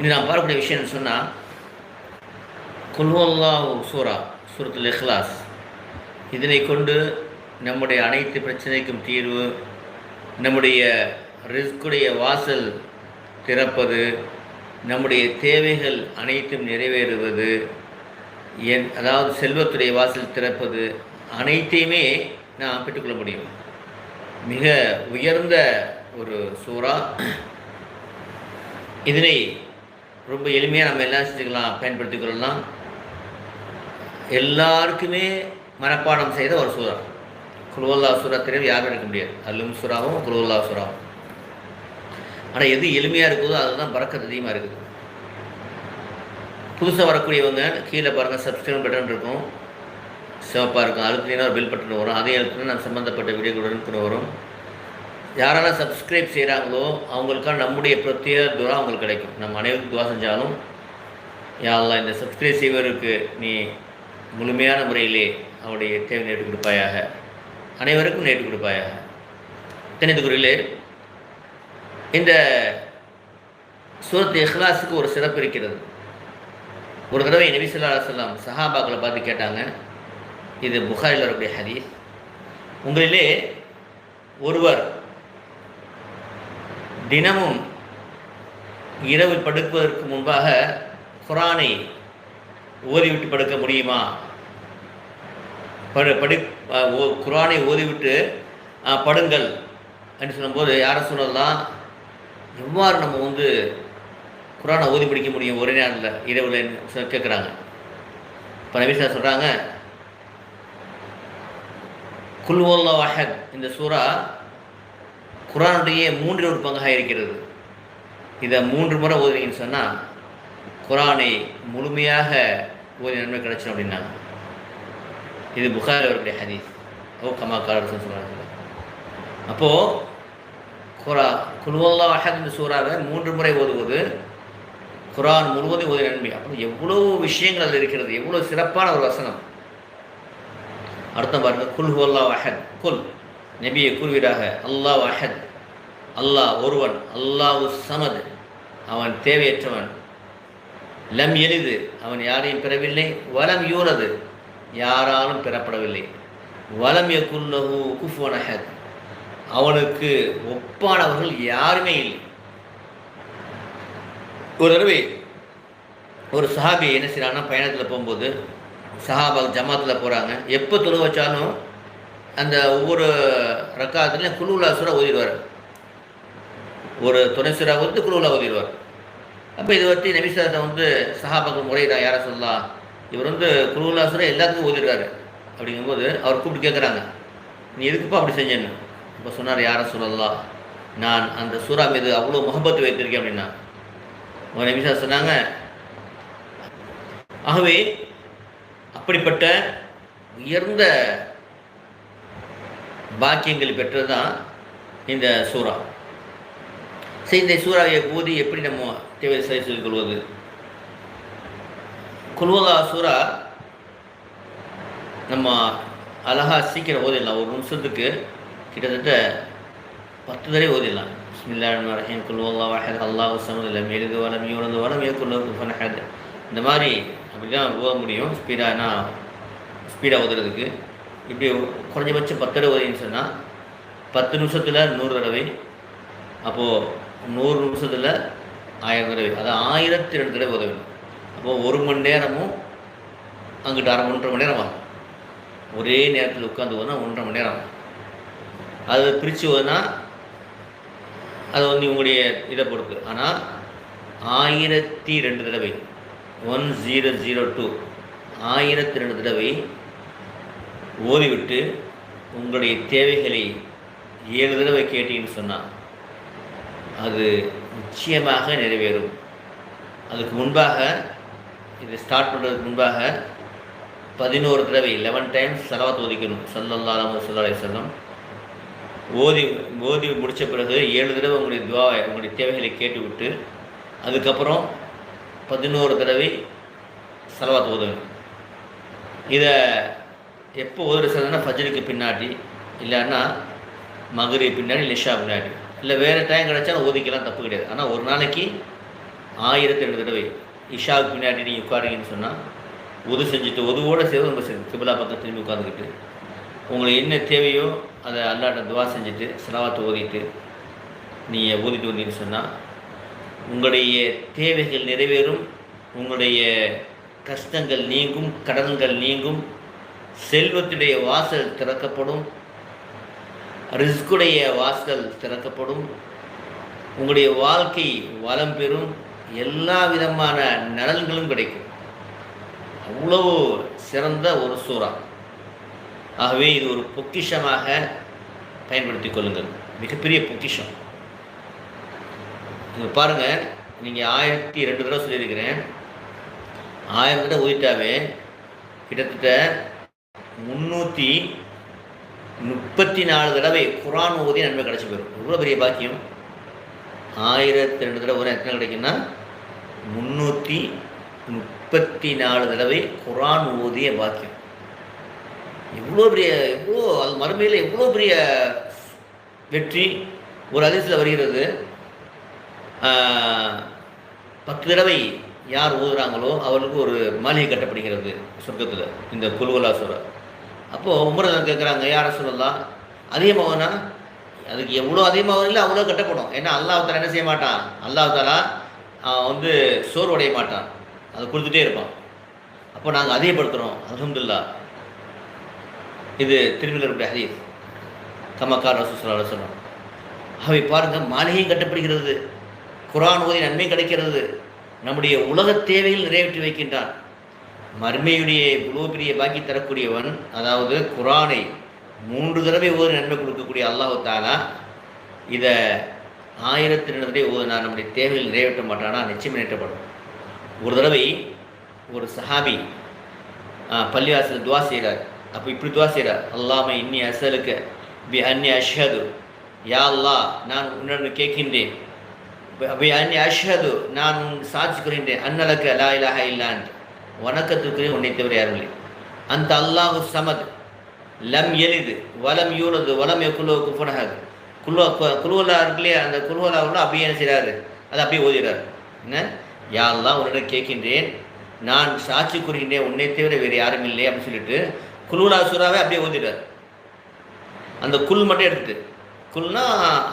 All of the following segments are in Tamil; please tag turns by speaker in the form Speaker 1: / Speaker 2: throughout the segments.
Speaker 1: இனி நாம் பார்க்கக்கூடிய விஷயம்னு சொன்னால் குல்ஹுவல்லாஹு சூரத்துல் இஹ்லாஸ், இதனை கொண்டு நம்முடைய அனைத்து பிரச்சனைக்கும் தீர்வு, நம்முடைய ரிஸ்குடைய வாசல் திறப்பது, நம்முடைய தேவைகள் அனைத்தும் நிறைவேறுவது, அதாவது செல்வத்துடைய வாசல் திறப்பது, அனைத்தையுமே நாம் பெற்றுக்கொள்ள முடியும். மிக உயர்ந்த ஒரு சூறா. இதனை ரொம்ப எளிமையாக நம்ம எல்லாம் செஞ்சுக்கலாம், பயன்படுத்திக் கொள்ளலாம். எல்லாருக்குமே மனப்பாடம் செய்த ஒரு சூறா. குல்ஹுவல்லாஹ் சூறா தெரியும் யாரும் இருக்க முடியாது. அல்லும் சூறாவும் குல்ஹுவல்லாஹ் சூறாவும். ஆனால் எது எளிமையாக இருக்குதோ அதுதான் பரக்கத் அதிகமாக இருக்குது. புதுசாக வரக்கூடியவங்க கீழே பாருங்கள், சப்ஸ்கிரைப் பட்டன் இருக்கும், சிவப்பாக இருக்கும், அழுத்தினா ஒரு பெல் பட்டன் வரும், அதையும் அழுத்தினா நான் சம்மந்தப்பட்ட வீடியோக்களுடன் வரும். யாரெல்லாம் சப்ஸ்கிரைப் செய்கிறாங்களோ அவங்களுக்கான நம்முடைய பிரத்யேக துவா அவங்களுக்கு கிடைக்கும். நம்ம அனைவருக்கும் துவா செஞ்சாலும், யா அல்லாஹ் இந்த சப்ஸ்கிரைப் செய்வதற்கு நீ முழுமையான முறையிலே அவருடைய தேவை நேற்று கொடுப்பாயாக, அனைவருக்கும் நேற்று கொடுப்பாயாக. தினத்துக்குறியிலே இந்த சூரத் இஹ்லாஸுக்கு ஒரு சிறப்பு இருக்கிறது. ஒரு தடவை நபி ஸல்லல்லாஹு அலைஹி வஸல்லம் சஹாபாக்களை பார்த்து கேட்டாங்க, இது புகாரில் வரக்கூடிய ஹதீஸ், உங்களிலே ஒருவர் தினமும் இரவு படுப்பதற்கு முன்பாக குர்ஆனை ஓதிவிட்டு படுக்க முடியுமா? குர்ஆனை ஓதிவிட்டு படுங்கள் என்று சொல்லும்போது, யாரை சொல்லலாம், எவ்வாறு நம்ம குர்ஆனை ஓதி படிக்க முடியும் ஒரே நேரத்தில் இரவில் கேட்குறாங்க. இப்போ நபி ஸல்லல்லாஹு சொல்கிறாங்க, குல் ஹுவல்லாஹு அஹத் இந்த சூறா குர்ஆனுடைய 3 பங்காக இருக்கிறது. இதை 3 முறை ஓதுறீங்கன்னு சொன்னால் குர்ஆனை முழுமையாக ஓதி நன்மை கிடைச்சிடும் அப்படின்னாங்க. இது புகாரி அவருடைய ஹதீஸ். கமா காலர் சொல்கிறாங்க. அப்போது குல் ஹுவல்லாஹு அஹத் இந்த சூறாவை 3 முறை ஓதுவது குர்ஆன் முழுவதும் ஓதி நன்மை. அப்போ எவ்வளோ விஷயங்கள் அதில் இருக்கிறது, எவ்வளோ சிறப்பான ஒரு வசனம். அர்த்தம் பாருங்கள், குல் ஹுவல்லாஹு அஹத், குல் நபியை கூறுவீராக, அல்லாஹ் அஹத் அல்லாஹ் ஒருவன், அல்லாஹு சமது அவன் தேவையற்றவன், லம் எலிது அவன் யாரையும் பெறவில்லை, வலம் யூலது யாராலும் பெறப்படவில்லை, வலம் யகுல்லஹு குஃபுவன் அஹத் அவனுக்கு ஒப்பானவர்கள் யாருமே இல்லை. ஒரு தடவை ஒரு சஹாபி என்ன செய்கிறான்னா, பயணத்தில் போகும்போது சஹாபா ஜமாத்தில் போகிறாங்க. எப்போ தொழு வச்சாலும் அந்த ஒவ்வொரு ரக்காத்துலையும் குல் ஹுவல்லாஹ் சூரா ஓதிடுவார். ஒரு துணை சூரா குல் ஹுவல்லாஹ் ஓதிடுவார். அப்போ இதை பற்றி நபி ஸல்லல்லாஹு அலைஹி வஸல்லம் சஹாபாக்கு முறையிடா, யாரை சொல்லலாம், இவர் குல் ஹுவல்லாஹ் சூரா எல்லாத்துக்கும் ஓதிடுறாரு. அப்படிங்கும்போது அவர் கூப்பிட்டு கேட்குறாங்க, நீ எதுக்குப்பா அப்படி செஞ்சேன்னு. இப்போ சொன்னார், யாரை சொல்லலாம், நான் அந்த சூரா மீது அவ்வளோ முஹப்பத்து வைத்திருக்கேன் அப்படின்னா. நபி ஸல்லல்லாஹு சொன்னாங்க, ஆகவே அப்படிப்பட்ட உயர்ந்த பாக்கியங்கள் பெற்றது தான் இந்த சூறா. சரி, இந்த சூறாவை ஓதி எப்படி நம்ம தேவை சரி சொல்லிக் கொள்வது? குல் ஹுவல்லாஹ் சூறா நம்ம அழகாக சீக்கிரம் ஓதிடலாம். ஒரு நிமிஷத்துக்கு கிட்டத்தட்ட 10 தடவை ஓதிடலாம். பிஸ்மில்லாஹிர் ரஹ்மானிர் ரஹீம், குல் ஹுவல்லாஹு அஹத் அல்லாஹு ஸமது லம் யலித் வலம் யூலத் வலம் யகுல் லஹு குஃபுவன் அஹத். இந்த மாதிரி அப்படி தான் ஓத முடியும். ஸ்பீடாக ஓதுறதுக்கு இப்படி குறைஞ்சபட்சம் 10 தடவை ஓதின்னு சொன்னால் 10 நிமிஷத்தில் 100 தடவை, அப்போது 100 நிமிஷத்தில் 1000 தடவை, அது 1002 தடவை ஓத வேண்டும். அப்போது 1 மணி நேரமும் அங்கிட்ட 1.5 மணி நேரம் ஆகும். ஒரே நேரத்தில் உட்காந்து ஓதுனா 1.5 மணி நேரம் ஆகும். அது பிரித்து ஓதுனா அது உங்களுடைய இதை பொறுத்து. ஆனால் 1002 தடவை 1002 1002 தடவை ஓதிவிட்டு உங்களுடைய தேவைகளை 7 தடவை கேட்டீங்கன்னு சொன்னால் அது நிச்சயமாக நிறைவேறும். அதுக்கு முன்பாக, இது ஸ்டார்ட் பண்ணுறதுக்கு முன்பாக 11 தடவை 11 டைம்ஸ் ஸலவாத் ஓதிக்கணும். ஸல்லல்லாஹு அலைஹி வஸல்லம் ஓதி முடித்த பிறகு 7 தடவை உங்களுடைய துஆவை, உங்களுடைய தேவைகளை கேட்டுவிட்டு அதுக்கப்புறம் 11 தடவை ஸலவாத் ஓதணும். இதை எப்போ ஓதுறதுன்னா ஃபஜ்ருக்கு பின்னாடி, இல்லைன்னா மக்ரிப் பின்னாடி, இஷா பின்னாடி, இல்லை வேறு டைம் கிடச்சாலும் ஓதிக்கலாம், தப்பு கிடையாது. ஆனால் ஒரு நாளைக்கு 1002 தடவை. இஷாவுக்கு பின்னாடி நீங்கள் உட்காருங்கன்னு சொன்னால் உது செஞ்சுட்டு உதுவோடு சேர்ந்து நம்ம கிபிலா பக்கம் திரும்பி உட்காந்துக்கிட்டு உங்களுக்கு என்ன தேவையோ அதை அல்லாட்ட துவா செஞ்சுட்டு ஸலவாத்து ஓதிட்டு நீங்கள் ஓதிட்டு வந்தீங்கன்னு சொன்னால் உங்களுடைய தேவைகள் நிறைவேறும், உங்களுடைய கஷ்டங்கள் நீங்கும், கடன்கள் நீங்கும், செல்வத்துடைய வாசல் திறக்கப்படும், ரிஸ்குடைய வாசல் திறக்கப்படும், உங்களுடைய வாழ்க்கை வளம் பெறும், எல்லா விதமான நலன்களும் கிடைக்கும். அவ்வளவு சிறந்த ஒரு சூறா. ஆகவே இது ஒரு பொக்கிஷமாக பயன்படுத்தி கொள்ளுங்கள், மிகப்பெரிய பொக்கிஷம். இது பாருங்கள், நீங்கள் 1002 தடவை சொல்லியிருக்கிறேன். 1000 தடவை ஓதிட்டாவே கிட்டத்தட்ட 334 தடவை குர்ஆன் ஓதி நன்மை கிடச்சி போயிடும். எவ்வளோ பெரிய பாக்கியம்! 1002 தடவை ஓதி எத்தனை கிடைக்குன்னா 334 தடவை குர்ஆன் ஓதிய பாக்கியம். எவ்வளோ அது மறுமையில் எவ்வளோ பெரிய வெற்றி! ஒரு ஹதீஸில் வருகிறது, 10 தடவை யார் ஓதுறாங்களோ அவர்களுக்கு ஒரு மாளிகை கட்டப்படுகிறது சொர்க்கத்தில், இந்த குல்ஹுவல்லாஹ் சூரா. அப்போது உமர் கேட்குறாங்க, யார் ரசூலல்லாஹ் அதிகமாகனா? அதுக்கு எவ்வளோ அதிகமாக இல்லை அவ்வளோ கட்டப்படும். ஏன்னா அல்லாஹ் தஆலா என்ன செய்ய மாட்டான், அல்லாஹ் தஆலா சோர்வடைய மாட்டான், அது கொடுத்துட்டே இருப்பான். அப்போ நாங்கள் அதிகப்படுத்துகிறோம், அல்ஹம்துலில்லாஹ். இது திருமலையுடைய ஹதீஸ், கமக்கார் ரசூல் ஸல்லல்லாஹு அலைஹி வஸல்லம். அவை பாருங்கள், மாளிகையும் கட்டப்படுகிறது, குர்ஆன் ஓதி நன்மை கிடைக்கிறது, நம்முடைய உலக தேவைகள் நிறைவேற்றி வைக்கின்றான். மர்மையுடைய இவ்வளோ பெரிய பாக்கி தரக்கூடியவன், அதாவது குர்ஆனை 3 தடவை ஓதி நன்மை கொடுக்கக்கூடிய அல்லாஹ் தஆலா இதை 1002 தடவை ஓதினா நம்முடைய தேவைகள் நிறைவேற்ற மாட்டானா? நிச்சயம் நிறைவேற்றப்படும். ஒரு தடவை ஒரு சஹாபி பள்ளிவாசல் துவா செய்கிறார். அப்போ இப்படி துவா செய்கிறார், அல்லாஹ்ம இன்னி அஸ்அலுக பி அன்னி அஷ்ஹது, யா அல்லாஹ் நான் உன்னிடம் கேட்கின்றேன், பி அன்னி அஷ்ஹது நான் சாட்சி கூறுகின்றேன், அன்னலக லா இலாஹ இல்லா அன்ட், வணக்கத்துக்குரிய உன்னை தவிர யாரும் இல்லை, அந்த அல்லாஹு சமத், லம் எலிது வலம் யூலது வலம் யகுலு குஃபுவன் அஹத். குல்ஹுவல்லாஹ் இருக்குல்லையே, அந்த குல்ஹுவல்லாஹ் அப்படியே என்ன செய்கிறாரு, அதை அப்படியே ஓதுகிறார். என்ன, யா அல்லாஹ் உன்னிடம் கேட்கின்றேன், நான் சாட்சி கூறுகின்றேன் உன்னை தவிர வேறு யாரும் இல்லை அப்படின்னு சொல்லிட்டு குல்ஹுவல்லாஹ் சூராவை அப்படியே ஓதிட்டார். அந்த குல் மட்டும் எடுத்துட்டு, குல்னா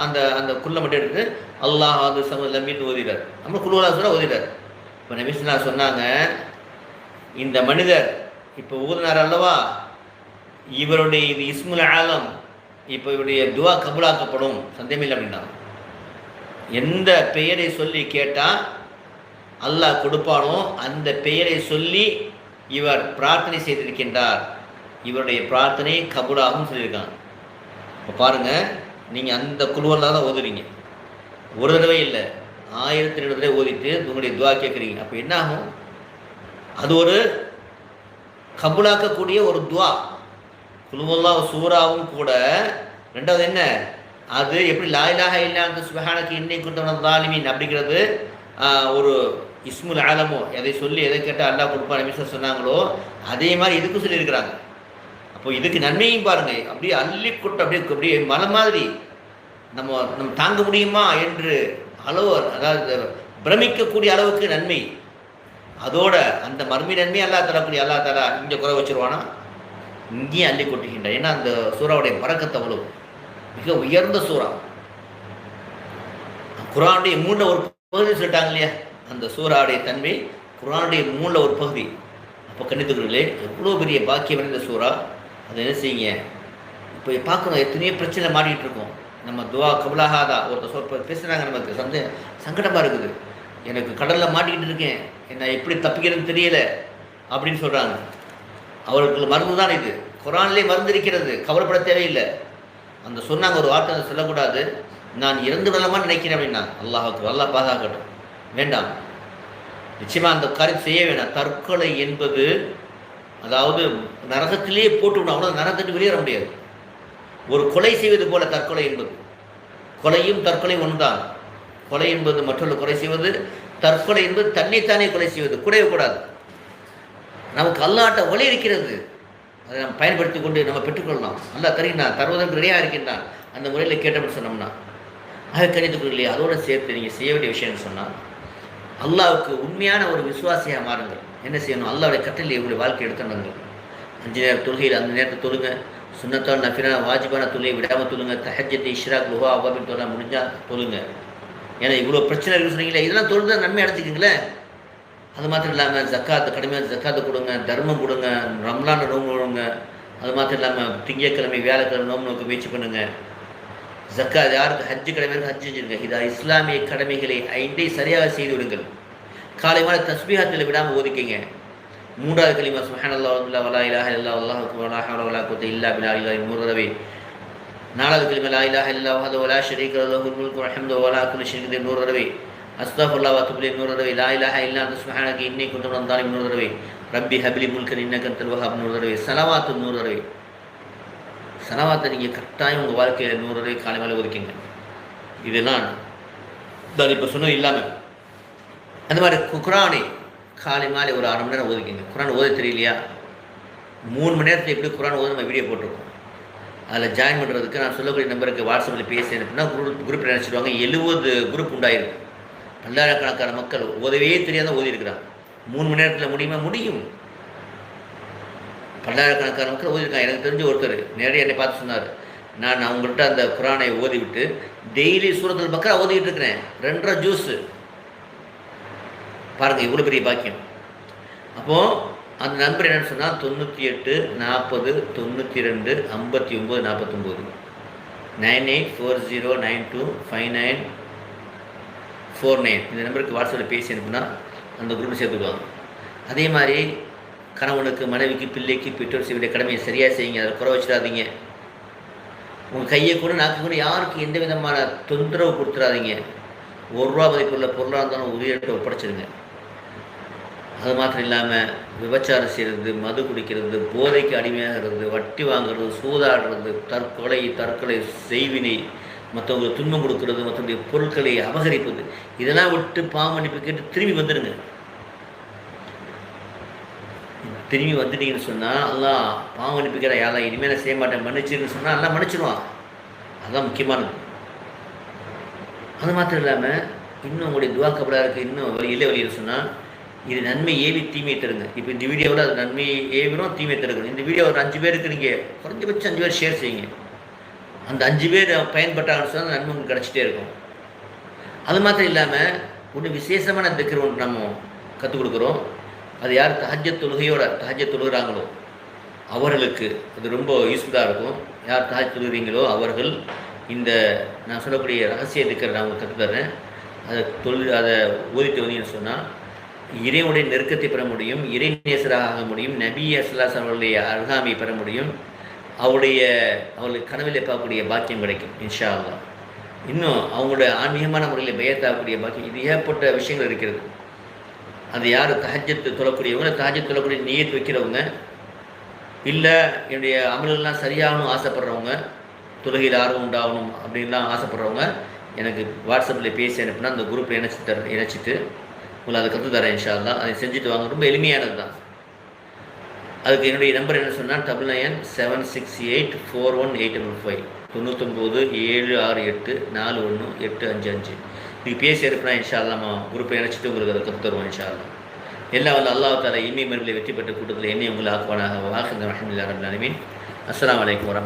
Speaker 1: அந்த அந்த குல்லை மட்டும் எடுத்து அல்லாஹ் அது சம லம்மின்னு ஓதிட்டார். நம்ம குல்ஹுவல்லாஹ் சூரா ஓதிட்டார். இப்போ நபி ஸல்லல்லாஹு அலைஹி சொன்னாங்க, இந்த மனிதர் இப்போ ஊதினார் அல்லவா, இவருடைய இது இஸ்முல் ஆலம், இப்போ இவருடைய துவா கபூலாக்கப்படும், சந்தேகமில்லை அப்படின்னா. எந்த பெயரை சொல்லி கேட்டால் அல்லாஹ் கொடுப்பானோ அந்த பெயரை சொல்லி இவர் பிரார்த்தனை செய்திருக்கின்றார், இவருடைய பிரார்த்தனை கபூலாகும் சொல்லியிருக்காங்க. இப்போ பாருங்கள், நீங்கள் அந்த குழுவெல்லாம் தான் ஓதுறீங்க, ஒரு தடவை இல்லை 1002 தடவை ஓதிட்டு உங்களுடைய துவா கேட்குறீங்க. அப்போ என்ன ஆகும்? அது ஒரு கபூலாக்கக்கூடிய ஒரு துவா. குல்ஹுவல்லாஹ் சூராவும் கூட. ரெண்டாவது என்ன, அது எப்படி லா இலாஹ இல்லா அன்த சுப்ஹானக இன்னி குன்து மினல் ஸாலிமீன் அப்படிங்கிறது ஒரு இஸ்முல் ஆலமோ, எதை சொல்லி எதை கேட்டால் அல்லாஹ் கொடுப்பான் நபி சொன்னாங்களோ அதே மாதிரி இதுக்கும் சொல்லியிருக்கிறாங்க. அப்போ இதுக்கு நன்மையும் பாருங்கள், அப்படியே அள்ளி கொட்டு, அப்படியே மலை மாதிரி நம்ம தாங்க முடியுமா என்று அளவு, அதாவது பிரமிக்கக்கூடிய அளவுக்கு நன்மை. அதோட அந்த மர்மி நன்மை அல்லாஹ் தரக்கூடிய அல்லாஹ் தஆலா இங்கே குறை வச்சிருவானா, இங்கேயும் அள்ளி கொட்டுகின்ற. ஏன்னா அந்த சூறாவுடைய பரக்கத்து அவ்வளவு மிக உயர்ந்த சூறா. குர்ஆனுடைய 3 ஒரு பகுதி சொல்லிட்டாங்க இல்லையா, அந்த சூறாவுடைய தன்மை குர்ஆனுடைய 3 ஒரு பகுதி. அப்போ கண்ணித்துக்குள்ளே எவ்வளோ பெரிய பாக்கியம் இந்த சூறா. அதை என்ன செய்யுங்க, இப்போ பார்க்கணும், எத்தனையோ பிரச்சனை மாட்டிகிட்டு இருக்கோம். நம்ம துவா கபூலாகாதா, ஒருத்தர் பேசுகிறாங்க, நமக்கு சங்கடமாக இருக்குது, எனக்கு கடலில் மாட்டிக்கிட்டு இருக்கேன், என்ன எப்படி தப்பிக்கிறதுன்னு தெரியலை அப்படின்னு சொல்கிறாங்க. அவர்களுக்கு மருந்து தான் இது, குர்ஆனிலே மருந்து இருக்கிறது, கவலைப்பட தேவையில்லை. அந்த சொன்னாங்க ஒரு வார்த்தை சொல்லக்கூடாது, நான் இறந்து விடலாமா நினைக்கிறேன் அப்படின்னா, அல்லாஹ்வுக்கு அல்லாஹ் பாதுகாக்கட்டும், வேண்டாம், நிச்சயமாக அந்த காரியம் செய்ய வேண்டாம். தற்கொலை என்பது அதாவது நரகத்திலேயே போட்டுவிடும், அவ்வளோ நரகத்துக்கு வெளியேற முடியாது. ஒரு கொலை செய்வது போல தற்கொலை என்பது, கொலையும் தற்கொலை ஒன்றுதான். கொலை என்பது மற்றொரு கொலை செய்வது, தற்கொலை என்பது தன்னைத்தானே கொலை செய்வது, கூடவே கூடாது. நமக்கு அல்லாஹ்ட்ட வழி இருக்கிறது, அதை நம்ம பயன்படுத்தி கொண்டு நம்ம பெற்றுக்கொள்ளலாம். அல்லாஹ் தருகின்றான், தருவதற்கு ரெடியாக இருக்கின்றான். அந்த முறையில் கேட்டோம்னு சொன்னோம்னா அது கணித்துக்கொள்ள இல்லையா. அதோடு சேர்த்து நீங்கள் செய்ய வேண்டிய விஷயம்னு சொன்னால், அல்லாஹ்வுக்கு உண்மையான ஒரு விசுவாசியாக மாறுங்கள். என்ன செய்யணும்? அல்லாஹ்வுடைய கட்டளையை உங்களுடைய வாழ்க்கை எடுத்துணுங்கள். 5 நேர தொழுகையில் அந்த நேரத்தை தொழுங்க. சுன்னத்தான நஃபிலான வாஜிபான தொழுகை விடாமல் தொழுங்க. தஹஜ்ஜத், இஷ்ராக், லுஹா, அவாபின் தொழ முடிஞ்சால் தொழுங்க. ஏன்னா இவ்வளோ பிரச்சனை இருக்குன்னு சொன்னீங்களே, இதெல்லாம் தொழுது நன்மை அடைச்சிக்கிங்களேன். அது மாத்திரம் இல்லாமல் ஜக்காத்து, கடுமையான ஜக்காத்து கொடுங்க, தர்மம் கொடுங்க, ரம்லான நோம்பு கொடுங்க. அது மாத்திரம் இல்லாமல் திங்கக்கிழமை வியாழக்கிழமை நோம்பு நோக்க முயற்சி பண்ணுங்க. ஜக்காத் யாருக்கு ஹஜ்ஜு கடமை ஹஜ்ஜு செஞ்சுருங்க. இதா இஸ்லாமிய கடமைகளை 5 சரியாக செய்து விடுங்கள். காலை மாலை தஸ்பீஹாத்தில் விடாமல் ஒதுக்கிங்க. 3வது கலிமா சுப்ஹானல்லாஹ் வல்ஹம்துலில்லாஹ் வலா இலாஹ இல்லல்லாஹ் வல்லாஹு அக்பர் வலா ஹவ்ல வலா குவத்த இல்லா பில்லாஹ் 3 தடவை. 4வது கலிமா லா இலாஹ இல்லல்லாஹ் வஹ்தஹு லா ஷரீக லஹு லஹுல் முல்கு வல் ஹம்து வலா குல்லி ஷைஇன் கதீர் 100 தடவை. அஸ்தக்ஃபிருல்லாஹ் வ அத்தூபு இலைஹி 100 தடவை. லா இலாஹ இல்லா அன்த சுப்ஹானக இன்னி குன்து மினல் ஸாலிமீன் 100 தடவை. ரப்பி ஹப்லி முல்கன் இன்னக அன்தல் வஹ்ஹாப் 100 தடவை. ஸலவாத்து 100 தடவை. ஸலவாத்தை நீங்கள் கட்டாயம் உங்கள் வாழ்க்கையில் 100 தடவை காலை மாலை ஒதுக்கிங்க. இதெல்லாம் நான் இப்போ சொன்னது இல்லாமல் அந்த மாதிரி குர்ஆனை காலை மாலை ஒரு 1/2 மணி நேரம் ஒதுக்கிங்க. குர்ஆன் ஓத தெரியலையா? 3 மணி நேரத்தில் எப்படி குர்ஆன் ஓத நம்ம வீடியோ போட்டிருக்கோம். அதில் ஜாயின் பண்ணுறதுக்கு நான் சொல்லக்கூடிய நம்பருக்கு வாட்ஸ்அப்பில் பேசி அப்படின்னா குரூப் நினச்சிடுவாங்க. 70 குரூப் உண்டாயிருக்கு. பல்லாயிரக்கணக்கான மக்கள் ஓதவே தெரியாத ஓதி இருக்கிறாங்க. 3 மணி நேரத்தில் முடியுமா? முடியும். பல்லாயிரக்கணக்கான மக்கள் ஓதிருக்காங்க. எனக்கு தெரிஞ்ச ஒருத்தர் நேரடியாக என்னை பார்த்து சொன்னார், நான் அவங்கள்ட்ட அந்த குர்ஆனை ஓதி விட்டு டெய்லி சூரத்துல் பக்ரா ஓதிக்கிட்டு இருக்கிறேன். 2.5 ஜூஸு பாருங்கள், இவ்வளோ பெரிய பாக்கியம். அப்போது அந்த நம்பர் என்னென்னு சொன்னால் 98 40 92 59 49 9840925949 இந்த நம்பருக்கு வாட்ஸ்அப்பில் பேசி அனுப்புனா அந்த குரூப் சேர்த்துக்குவாங்க. அதே மாதிரி கணவனுக்கு, மனைவிக்கு, பிள்ளைக்கு, பெற்றோர் செய்ய வேண்டிய கடமையை சரியாக செய்யுங்க. அதில் குறை வச்சிடாதீங்க. உங்கள் கையை கூட நாக்கு கூட யாருக்கு எந்த விதமான தொந்தரவு கொடுத்துடாதீங்க. ₹1 மதிப்புள்ள பொருளாக இருந்தாலும் உயிரிழக்க ஒப்படைச்சிருங்க. அது மாத்திரம் இல்லாமல் விபச்சாரம் செய்கிறது, மது குடிக்கிறது, போதைக்கு அடிமையாகிறது, வட்டி வாங்குறது, சூதாடுறது, தற்கொலை செய்வினை, மற்றவங்களுக்கு துன்பம் கொடுக்கறது, மற்றவங்களுடைய பொருட்களை அபகரிப்பது, இதெல்லாம் விட்டு பாவமன்னிப்பு கேட்டு திரும்பி வந்துடுங்க. திரும்பி வந்துட்டீங்கன்னு சொன்னால் அல்லாஹ் பாவமன்னிப்பு கேட்டால் யாரெல்லாம் இனிமேல் நான் செய்ய மாட்டேன் மன்னிச்சுன்னு சொன்னால் எல்லாம் மன்னிச்சிடுவான். அதுதான் முக்கியமானது. அது மாத்திரம் இல்லாமல் இன்னும் உங்களுடைய துவா கபலாக இருக்குது. இன்னும் வழியில் சொன்னால் இது நன்மை ஏவி தீமையை தருங்க. இப்போ இந்த வீடியோவில் அது நன்மை ஏவிடும், தீமையை தருங்க. இந்த வீடியோ ஒரு 5 பேருக்கு நீங்கள் குறைஞ்சபட்சம் 5 பேர் ஷேர் செய்யுங்க. அந்த 5 பேர் பயன்பட்டாங்கன்னு சொன்னால் நன்மை உங்களுக்கு கிடச்சிட்டே இருக்கும். அது மாத்திரம் இல்லாமல் ஒன்று விசேஷமான திக்ர் ஒன்று நம்ம கற்றுக் கொடுக்குறோம். அது யார் தஹஜ்ஜத் தொழுகிறாங்களோ அவர்களுக்கு அது ரொம்ப யூஸ்ஃபுல்லாக இருக்கும். யார் தஹஜ்ஜத் தொழுகிறீங்களோ அவர்கள் இந்த நான் சொல்லக்கூடிய ரகசிய திக்ர் நான் உங்களுக்கு கற்றுத்தரேன். அதை ஓதிட்டு வந்தீங்கன்னு சொன்னால் இறைவனுடைய நெருக்கத்தை பெற முடியும், இறை நேசராக ஆக முடியும், நபி ஸல்லல்லாஹு அவர்களுடைய அருகாமையை பெற முடியும், அவர்களுக்கு கனவிலே பார்க்கக்கூடிய பாக்கியம் கிடைக்கும் இன்ஷா அல்லாஹ். இன்னும் அவங்களுடைய ஆன்மீகமான முறையில் பயத்தாகக்கூடிய பாக்கியம், இது ஏற்பட்ட விஷயங்கள் இருக்கிறது. அது யார் தஹஜ்ஜத் தொழக்கூடியவங்க, தஹஜ்ஜத் தொழக்கூடிய நியத் வைக்கிறவங்க, இல்லை என்னுடைய அமல்கள்லாம் சரியாகணும் ஆசைப்படுறவங்க, தொழுகையில் ஆர்வம் உண்டாகணும் அப்படின்லாம் ஆசைப்படுறவங்க எனக்கு வாட்ஸ்அப்பில் பேசி அனுப்புனா அந்த குரூப்பில் இணைச்சிட்டு உங்களை அதை கற்றுத்தரேன் இன்ஷா அல்லாஹ். அதை செஞ்சுட்டு வாங்க. ரொம்ப எளிமையானது தான். அதுக்கு என்னுடைய நம்பர் என்ன சொன்னால் 9976841855 9976841855 நீங்கள் பேசி அனுப்புனா இன்ஷா அல்லாஹ் நம்ம குரூப்பை இணைச்சிட்டு உங்களுக்கு அதை கற்றுத்தருவோம் இன்ஷா அல்லாஹ். எல்லாம் வல்ல அல்லாஹ் தஆலா இன்மை மறுமையிலே வெற்றி பெற்ற கூட்டத்தில் என்னை உங்களை ஆக்குவானாக. வாஹிர் அல்ஹம்துலில்லாஹி ரப்பில் ஆலமீன். அஸ்ஸலாமு அலைக்கும் வரஹ்மத்துல்லாஹி.